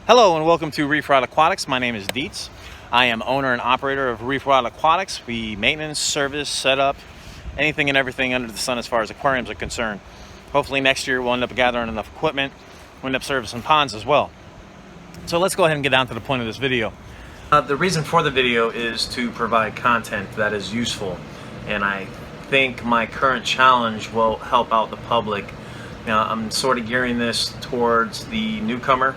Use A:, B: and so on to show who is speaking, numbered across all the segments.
A: Hello and welcome to Reef Aquatics. My name is Dietz. I am owner and operator of Reef Aquatics. We maintenance, service, setup, anything and everything under the sun as far as aquariums are concerned. Hopefully next year we'll end up gathering enough equipment. We'll end up servicing ponds as well. So let's go ahead and get down to the point of this video. The reason for the video is to provide content that is useful, and I think my current challenge will help out the public. Now, I'm sort of gearing this towards the newcomer,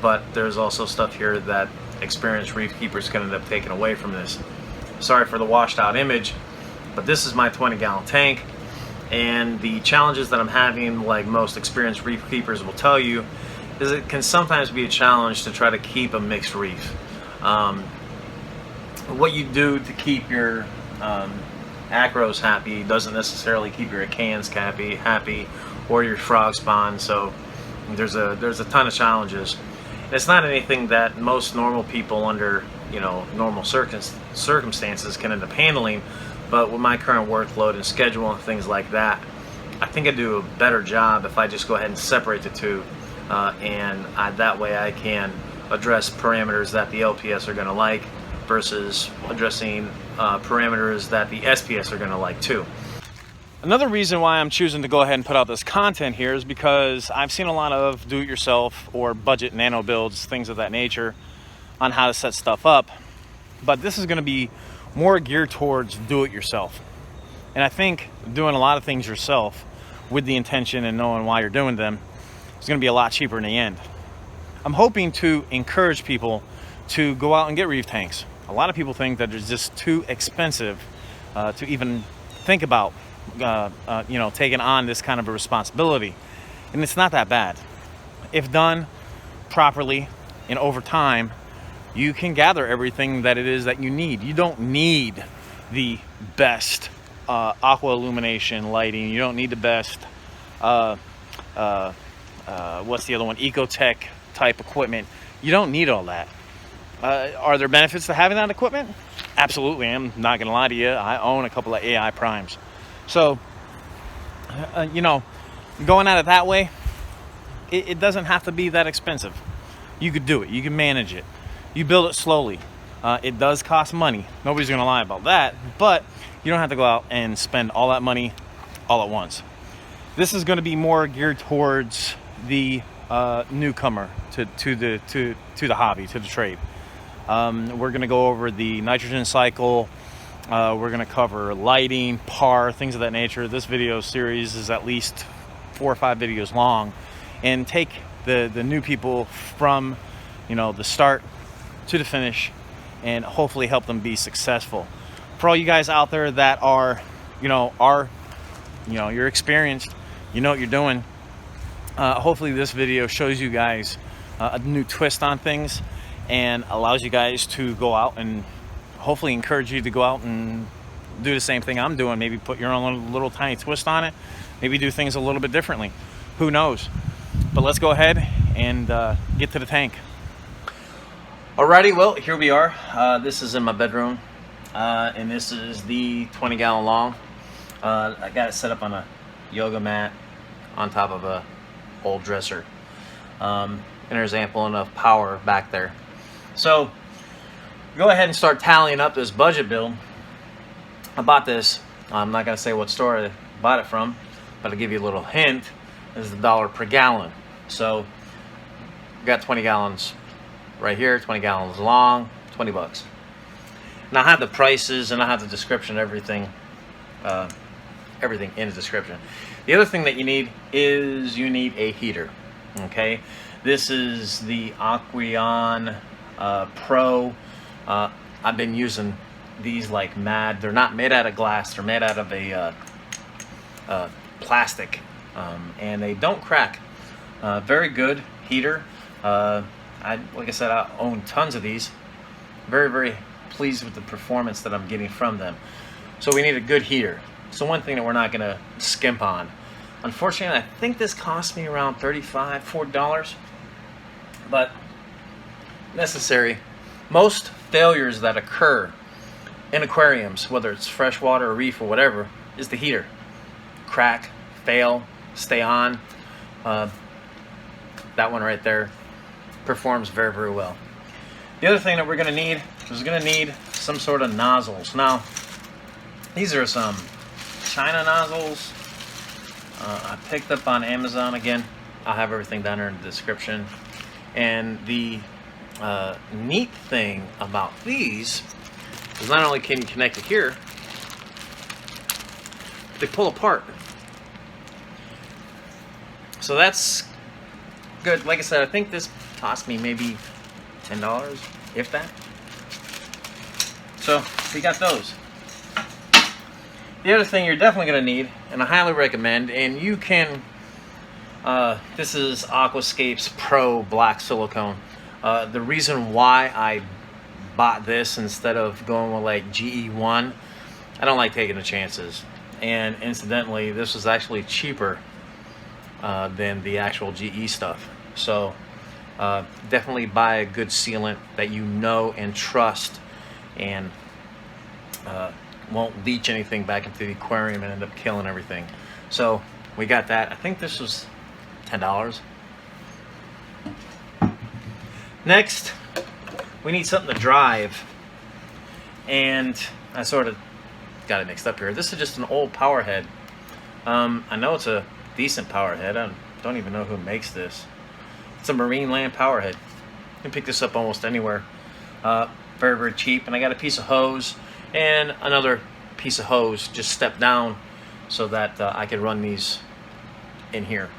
A: but there's also stuff here that experienced reef keepers can end up taking away from this. Sorry for the washed out image, but this is my 20-gallon tank, and the challenges that I'm having, like most experienced reef keepers will tell you, is it can sometimes be a challenge to try to keep a mixed reef. What you do to keep your acros happy doesn't necessarily keep your Aqueons happy or your frog spawn. So there's a ton of challenges. And it's not anything that most normal people under normal circumstances can end up handling, but with my current workload and schedule and things like that, I think I do a better job if I just go ahead and separate the two, and that way I can address parameters that the LPS are going to like versus addressing parameters that the SPS are going to like too. Another reason why I'm choosing to go ahead and put out this content here is because I've seen a lot of do-it-yourself or budget nano builds, things of that nature, on how to set stuff up. But this is going to be more geared towards do-it-yourself. And I think doing a lot of things yourself with the intention and knowing why you're doing them is going to be a lot cheaper in the end. I'm hoping to encourage people to go out and get reef tanks. A lot of people think that it's just too expensive to even think about taking on this kind of a responsibility, and it's not that bad. If done properly and over time, you can gather everything that it is that you need. You don't need the best aqua illumination lighting. You don't need the best what's the other one, ecotech type equipment. You don't need all that. Are there benefits to having that equipment? Absolutely. I'm not gonna lie to you, I own a couple of AI primes. So, going at it that way, it doesn't have to be that expensive. You could do it. You can manage it. You build it slowly. It does cost money. Nobody's going to lie about that. But you don't have to go out and spend all that money all at once. This is going to be more geared towards the newcomer to the hobby, to the trade. We're going to go over the nitrogen cycle. We're going to cover lighting, par, things of that nature. This video series is at least 4 or 5 videos long, and take the new people from the start to the finish, and hopefully help them be successful. For all you guys out there that are you're experienced, you know what you're doing, hopefully this video shows you guys a new twist on things and allows you guys to go out and hopefully encourage you to go out and do the same thing I'm doing. Maybe put your own little tiny twist on it. Maybe do things a little bit differently. Who knows? But let's go ahead and get to the tank. Alrighty, well, here we are. This is in my bedroom, and this is the 20-gallon long. I got it set up on a yoga mat on top of a old dresser, and there's ample enough power back there. So go ahead and start tallying up this budget bill. I bought this, I'm not going to say what store I bought it from, but I'll give you a little hint. This is $1 per gallon. So we got 20 gallons right here, 20 gallons long, 20 bucks. Now I have the prices and I have the description, everything in the description. The other thing that you need is you need a heater. Okay, this is the Aqueon Pro. I've been using these like mad. They're not made out of glass. They're made out of a plastic, and they don't crack. Very good heater. Like I said, I own tons of these. Very, very pleased with the performance that I'm getting from them. So we need a good heater. So one thing that we're not going to skimp on. Unfortunately, I think this cost me around $35, $40, but necessary. Most failures that occur in aquariums, whether it's freshwater or reef or whatever, is the heater. Crack, fail, stay on. That one right there performs very, very well. The other thing that we're going to need is some sort of nozzles. Now, these are some China nozzles I picked up on Amazon. Again, I'll have everything down there in the description. And the neat thing about these is not only can you connect it here, they pull apart. So that's good. Like I said, I think this cost me maybe $10, if that. So we got those. The other thing you're definitely going to need, and I highly recommend, and you can, this is Aquascape's Pro Black Silicone. The reason why I bought this instead of going with like GE1, I don't like taking the chances. And incidentally, this was actually cheaper than the actual GE stuff. So definitely buy a good sealant that you know and trust, and won't leach anything back into the aquarium and end up killing everything. So we got that. I think this was $10. Next, we need something to drive, and I sort of got it mixed up here. This is just an old power head. I know it's a decent power head. I don't even know who makes this. It's a Marine Land power head. You can pick this up almost anywhere. Very, very cheap. And I got a piece of hose and another piece of hose just stepped down so that I could run these in here.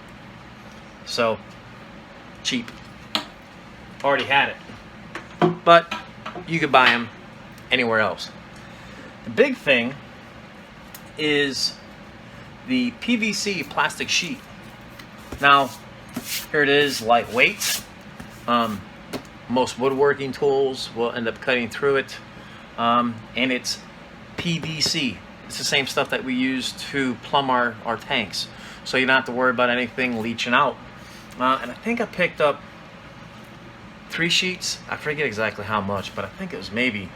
A: So cheap. Already had it, but you could buy them anywhere else. The big thing is the PVC plastic sheet. Now, here it is, lightweight. Most woodworking tools will end up cutting through it, and it's PVC. It's the same stuff that we use to plumb our tanks, so you don't have to worry about anything leaching out. And I think I picked up 3 sheets. I forget exactly how much, but I think it was maybe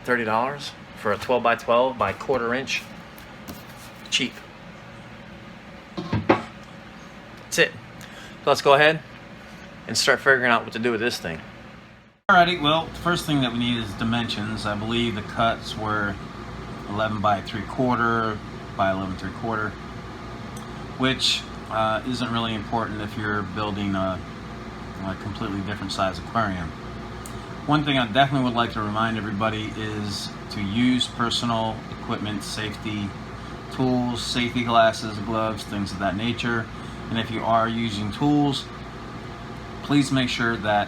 A: $30 for a 12 by 12 by 1/4 inch. Cheap. That's it. So let's go ahead and start figuring out what to do with this thing. Alrighty, well, the first thing that we need is dimensions. I believe the cuts were 11 by 3/4 by 11 3/4, which isn't really important if you're building a completely different size aquarium. One thing I definitely would like to remind everybody is to use personal equipment, safety tools, safety glasses, gloves, things of that nature. And if you are using tools, please make sure that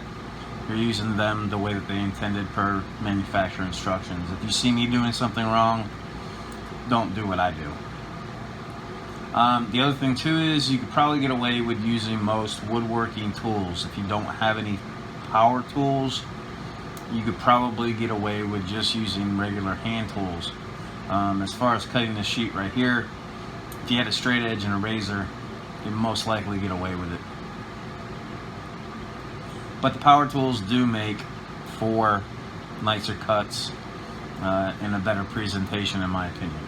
A: you're using them the way that they intended per manufacturer instructions. If you see me doing something wrong, don't do what I do. The other thing too is you could probably get away with using most woodworking tools. If you don't have any power tools, you could probably get away with just using regular hand tools. As far as cutting the sheet right here, if you had a straight edge and a razor, you'd most likely get away with it. But the power tools do make for nicer cuts and a better presentation, in my opinion.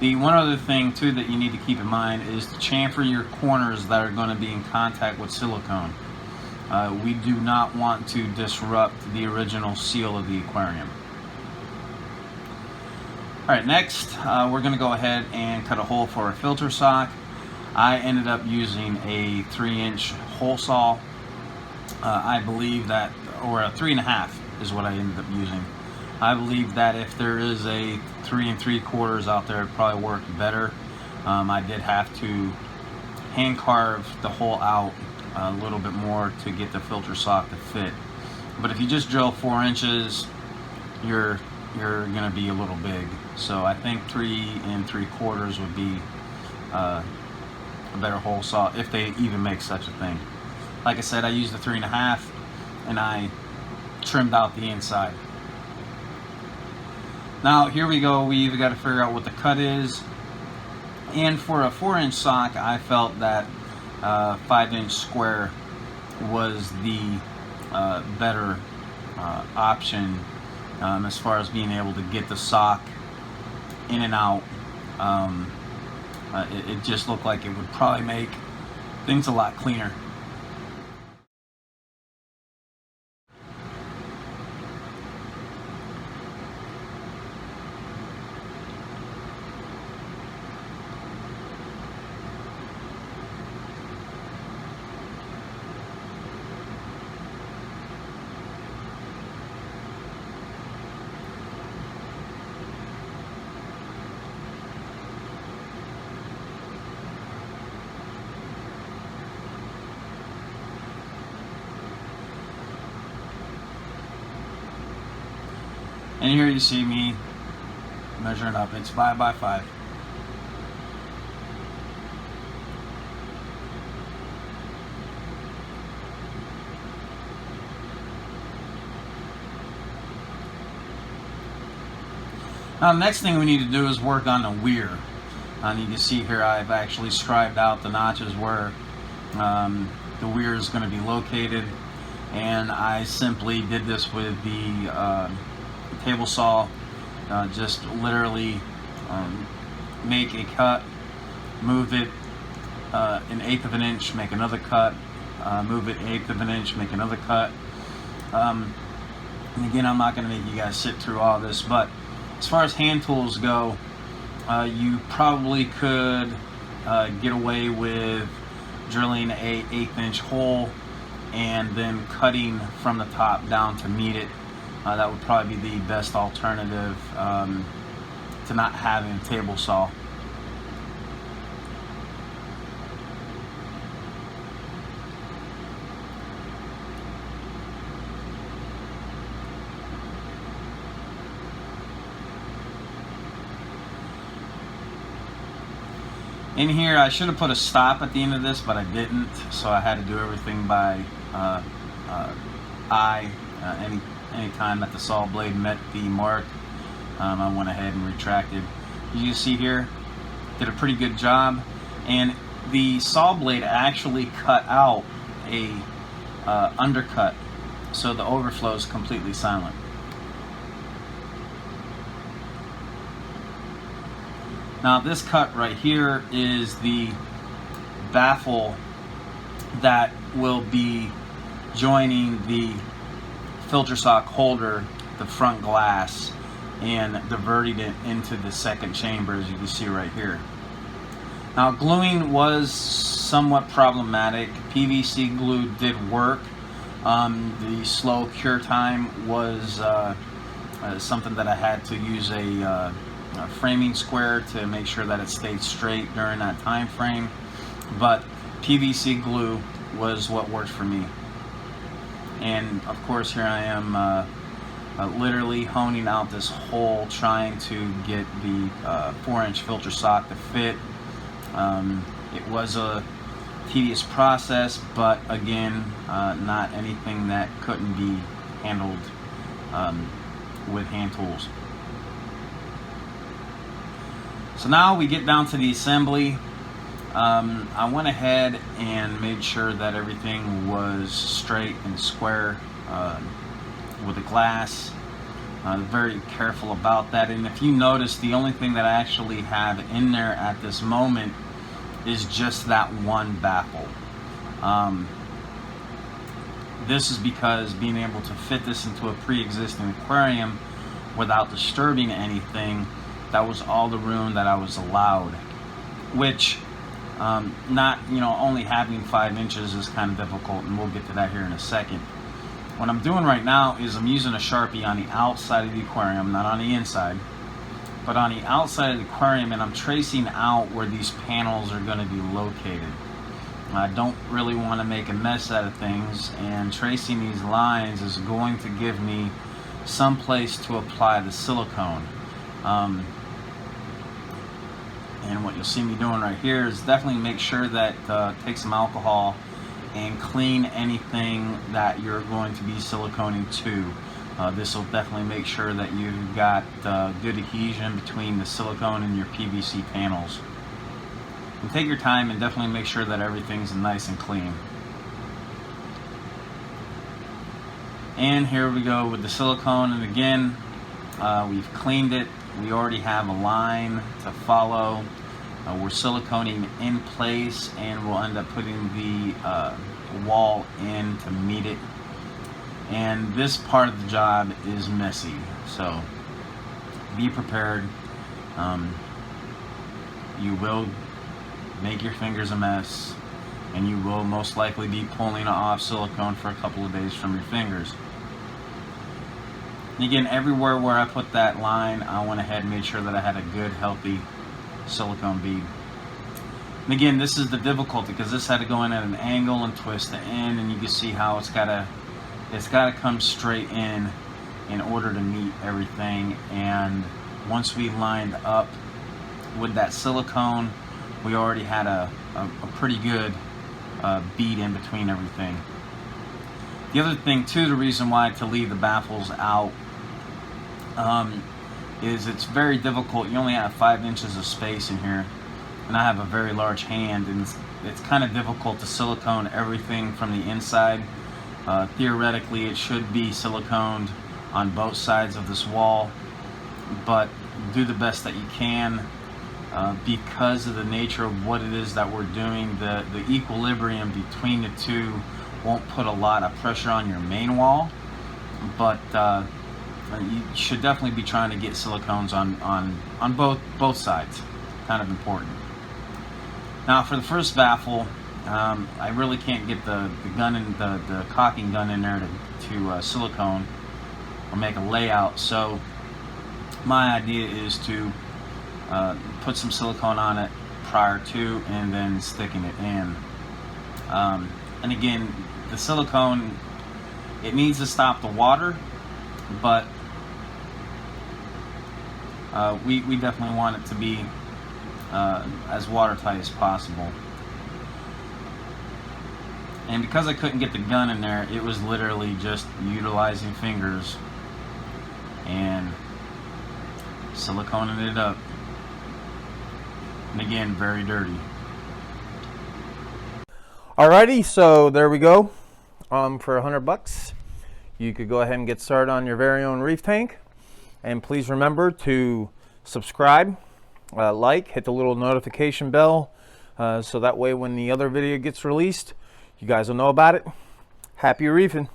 A: The one other thing too that you need to keep in mind is to chamfer your corners that are going to be in contact with silicone. We do not want to disrupt the original seal of the aquarium. Alright, next we're going to go ahead and cut a hole for a filter sock. I ended up using a 3-inch hole saw. I believe that, or a 3.5 is what I ended up using. I believe that if there is a 3 3/4 out there, it'd probably work better. I did have to hand carve the hole out a little bit more to get the filter sock to fit. But if you just drill 4 inches, you're gonna be a little big. So I think 3 3/4 would be a better hole saw, if they even make such a thing. Like I said, I used a 3.5 and I trimmed out the inside. Now here we go, we either got to figure out what the cut is, and for a 4-inch sock I felt that 5-inch square was the better option as far as being able to get the sock in and out. It just looked like it would probably make
B: things a lot cleaner. And here you see me measuring up. It's 5 by 5. Now the next thing we need to do is work on the weir. And you can see here I've actually scribed out the notches where the weir is going to be located, and I simply did this with the table saw. Just literally make a cut, move it an eighth of an inch, make another cut, move it an eighth of an inch, make another cut. And again, I'm not going to make you guys sit through all this, but as far as hand tools go, you probably could get away with drilling a 1/8 inch hole and then cutting from the top down to meet it. That would probably be the best alternative to not having a table saw. In here, I should have put a stop at the end of this, but I didn't, so I had to do everything by eye. Any time that the saw blade met the mark, I went ahead and retracted. You can see here, did a pretty good job, and the saw blade actually cut out a undercut, so the overflow is completely silent. Now this cut right here is the baffle that will be joining the filter sock holder, the front glass, and diverting it into the second chamber, as you can see right here. Now gluing was somewhat problematic. PVC glue did work. The slow cure time was something that I had to use a framing square to make sure that it stayed straight during that time frame, but PVC glue was what worked for me. And of course here I am literally honing out this hole, trying to get the 4-inch filter sock to fit. It was a tedious process, but again, not anything that couldn't be handled with hand tools. So now we get down to the assembly. I went ahead and made sure that everything was straight and square with the glass. Very careful about that. And if you notice, the only thing that I actually have in there at this moment is just that one baffle. This is because being able to fit this into a pre-existing aquarium without disturbing anything, that was all the room that I was allowed. Which, not, only having 5 inches is kind of difficult, and we'll get to that here in a second. What I'm doing right now is I'm using a Sharpie on the outside of the aquarium, not on the inside, but on the outside of the aquarium, and I'm tracing out where these panels are going to be located. I don't really want to make a mess out of things, and tracing these lines is going to give me some place to apply the silicone. And what you'll see me doing right here is definitely make sure that take some alcohol and clean anything that you're going to be siliconing to. This will definitely make sure that you've got good adhesion between the silicone and your PVC panels. And take your time and definitely make sure that everything's nice and clean. And here we go with the silicone, and again, we've cleaned it. We already have a line to follow. We're siliconing in place, and we'll end up putting the wall in to meet it. And this part of the job is messy, so be prepared. You will make your fingers a mess, and you will most likely be pulling off silicone for a couple of days from your fingers. And again, everywhere where I put that line, I went ahead and made sure that I had a good, healthy silicone bead. And again, this is the difficulty, because this had to go in at an angle and twist the end, and you can see how it's gotta come straight in order to meet everything. And once we lined up with that silicone, we already had a pretty good bead in between everything. The other thing too, the reason why to leave the baffles out is it's very difficult. You only have 5 inches of space in here, and I have a very large hand, and it's kind of difficult to silicone everything from the inside. Theoretically, it should be siliconed on both sides of this wall, but do the best that you can. Because of the nature of what it is that we're doing, the equilibrium between the two won't put a lot of pressure on your main wall, but you should definitely be trying to get silicones on both sides. Kind of important. Now for the first baffle, I really can't get the gun and the cocking gun in there to silicone or make a layout, so my idea is to put some silicone on it prior to, and then sticking it in. And again, the silicone, it needs to stop the water, but we definitely want it to be as watertight as possible. And because I couldn't get the gun in there, it was literally just utilizing fingers and siliconing it up. And again, very dirty.
A: Alrighty, so there we go. For $100, you could go ahead and get started on your very own reef tank. And please remember to subscribe, like, hit the little notification bell, so that way when the other video gets released, you guys will know about it. Happy reefing.